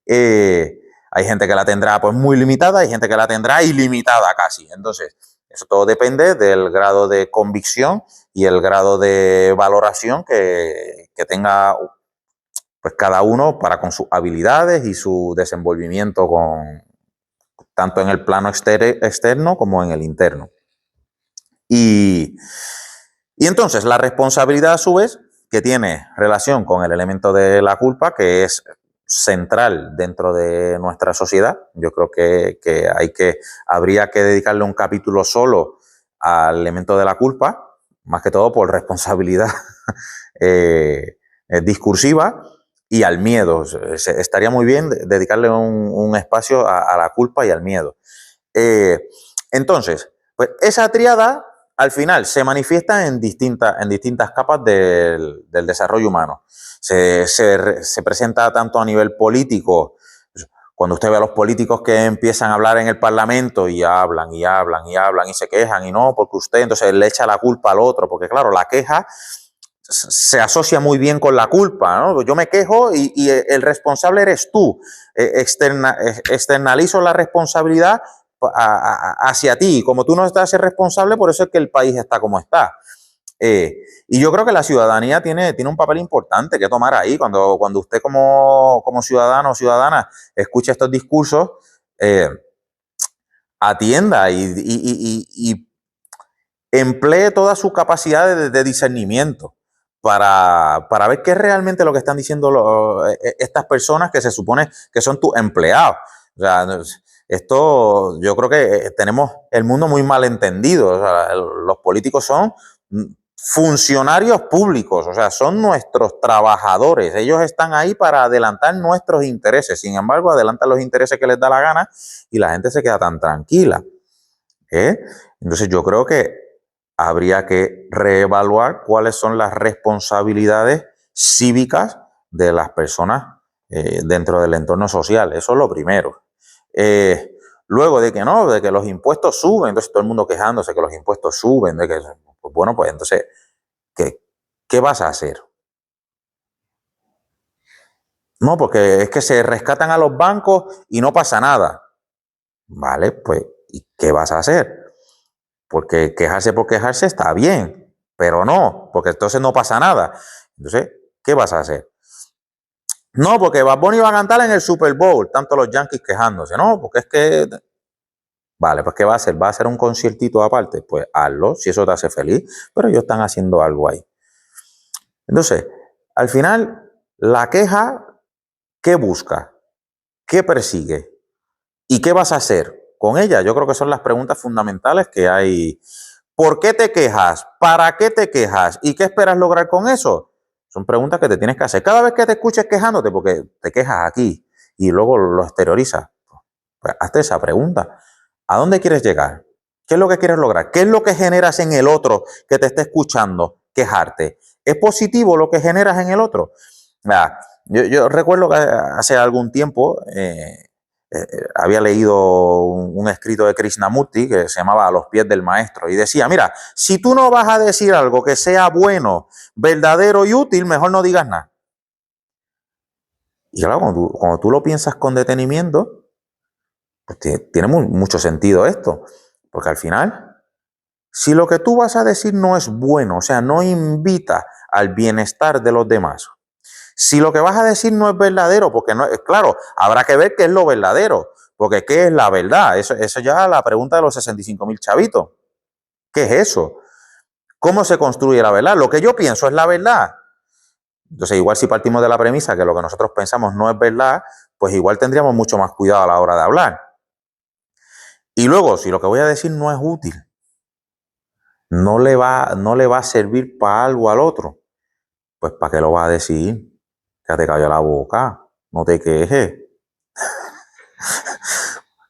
Hay gente que la tendrá pues muy limitada, hay gente que la tendrá ilimitada casi. Entonces, eso todo depende del grado de convicción y el grado de valoración que tenga pues cada uno para con sus habilidades y su desenvolvimiento tanto en el plano externo como en el interno. Y entonces la responsabilidad a su vez, que tiene relación con el elemento de la culpa, que es central dentro de nuestra sociedad. Yo creo que habría que dedicarle un capítulo solo al elemento de la culpa, más que todo por responsabilidad discursiva, y al miedo. Estaría muy bien dedicarle un espacio a la culpa y al miedo. Entonces, pues esa tríada al final se manifiesta en distintas capas del desarrollo humano. Se presenta tanto a nivel político, cuando usted ve a los políticos que empiezan a hablar en el Parlamento y hablan y hablan y hablan y se quejan y no, porque usted entonces le echa la culpa al otro, porque claro, la queja se asocia muy bien con la culpa, ¿no? Yo me quejo y el responsable eres tú. Externalizo la responsabilidad hacia ti. Como tú no estás responsable, por eso es que el país está como está. Y yo creo que la ciudadanía tiene un papel importante que tomar ahí. Cuando usted como ciudadano o ciudadana escucha estos discursos, atienda y emplee toda su capacidad de discernimiento para ver qué es realmente lo que están diciendo estas personas que se supone que son tus empleados. O sea, esto yo creo que tenemos el mundo muy mal entendido. O sea, los políticos son funcionarios públicos, o sea, son nuestros trabajadores. Ellos están ahí para adelantar nuestros intereses. Sin embargo, adelantan los intereses que les da la gana y la gente se queda tan tranquila. Entonces yo creo que habría que reevaluar cuáles son las responsabilidades cívicas de las personas dentro del entorno social. Eso es lo primero. Luego de que los impuestos suben, entonces todo el mundo quejándose que los impuestos suben, pues bueno, pues entonces, ¿qué vas a hacer? No, porque es que se rescatan a los bancos y no pasa nada. Vale, pues, ¿y qué vas a hacer? Porque quejarse por quejarse está bien, pero no, porque entonces no pasa nada. Entonces, ¿qué vas a hacer? No, porque Bad Bunny va a cantar en el Super Bowl, tanto los Yankees quejándose. No, porque es que... Vale, pues ¿qué va a hacer? ¿Va a hacer un conciertito aparte? Pues hazlo, si eso te hace feliz, pero ellos están haciendo algo ahí. Entonces, al final, la queja, ¿qué busca? ¿Qué persigue? ¿Y qué vas a hacer con ella? Yo creo que son las preguntas fundamentales que hay. ¿Por qué te quejas? ¿Para qué te quejas? ¿Y qué esperas lograr con eso? Son preguntas que te tienes que hacer. Cada vez que te escuches quejándote, porque te quejas aquí y luego lo exteriorizas, pues hazte esa pregunta. ¿A dónde quieres llegar? ¿Qué es lo que quieres lograr? ¿Qué es lo que generas en el otro que te esté escuchando quejarte? ¿Es positivo lo que generas en el otro? Yo recuerdo que hace algún tiempo había leído un escrito de Krishnamurti que se llamaba A los pies del maestro y decía, mira, si tú no vas a decir algo que sea bueno, verdadero y útil, mejor no digas nada. Y claro, cuando tú lo piensas con detenimiento, pues tiene mucho sentido esto, porque al final, si lo que tú vas a decir no es bueno, o sea, no invita al bienestar de los demás, si lo que vas a decir no es verdadero, porque no es claro, habrá que ver qué es lo verdadero, porque ¿qué es la verdad? Eso ya es la pregunta de los 65,000 chavitos. ¿Qué es eso? ¿Cómo se construye la verdad? Lo que yo pienso es la verdad. Entonces, igual si partimos de la premisa que lo que nosotros pensamos no es verdad, pues igual tendríamos mucho más cuidado a la hora de hablar. Y luego, si lo que voy a decir no es útil, no le va a servir para algo al otro, pues ¿para qué lo vas a decir? Que te cayó la boca, no te quejes.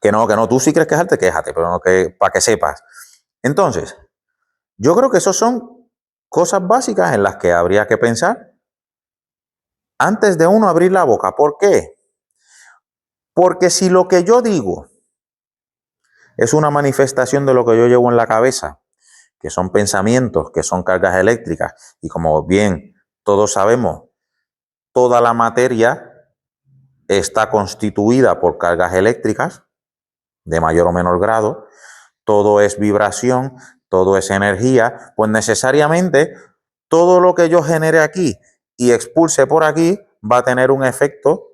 Que no, tú sí quieres quejarte, quéjate, pero no que para que sepas. Entonces, yo creo que esas son cosas básicas en las que habría que pensar antes de uno abrir la boca. ¿Por qué? Porque si lo que yo digo es una manifestación de lo que yo llevo en la cabeza, que son pensamientos, que son cargas eléctricas, y como bien todos sabemos, toda la materia está constituida por cargas eléctricas de mayor o menor grado, todo es vibración, todo es energía, pues necesariamente todo lo que yo genere aquí y expulse por aquí va a tener un efecto,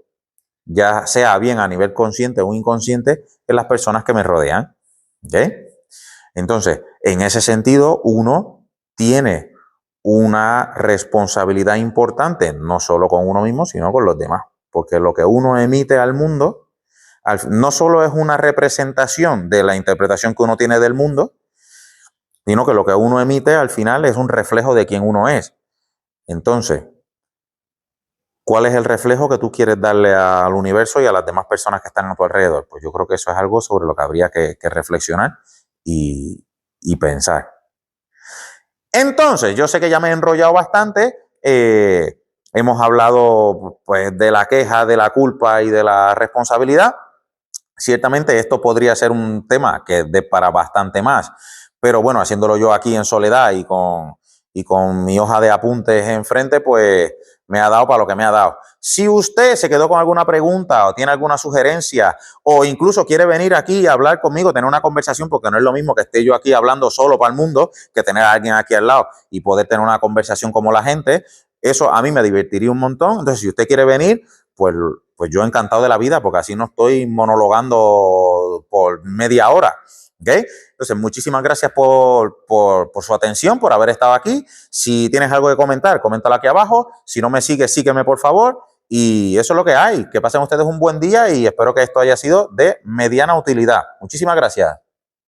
ya sea bien a nivel consciente o inconsciente, en las personas que me rodean. ¿Okay? Entonces, en ese sentido, uno tiene una responsabilidad importante, no solo con uno mismo, sino con los demás. Porque lo que uno emite al mundo, no solo es una representación de la interpretación que uno tiene del mundo, sino que lo que uno emite al final es un reflejo de quién uno es. Entonces, ¿cuál es el reflejo que tú quieres darle al universo y a las demás personas que están a tu alrededor? Pues yo creo que eso es algo sobre lo que habría que reflexionar y pensar. Entonces, yo sé que ya me he enrollado bastante. Hemos hablado pues, de la queja, de la culpa y de la responsabilidad. Ciertamente esto podría ser un tema que dé para bastante más, pero bueno, haciéndolo yo aquí en soledad y con mi hoja de apuntes enfrente, pues me ha dado para lo que me ha dado. Si usted se quedó con alguna pregunta o tiene alguna sugerencia o incluso quiere venir aquí a hablar conmigo, tener una conversación, porque no es lo mismo que esté yo aquí hablando solo para el mundo que tener a alguien aquí al lado y poder tener una conversación como la gente, eso a mí me divertiría un montón. Entonces, si usted quiere venir, pues yo encantado de la vida, porque así no estoy monologando por media hora. ¿Okay? Entonces, muchísimas gracias por su atención, por haber estado aquí. Si tienes algo que comentar, coméntalo aquí abajo. Si no me sigues, sígueme por favor. Y eso es lo que hay. Que pasen ustedes un buen día y espero que esto haya sido de mediana utilidad. Muchísimas gracias.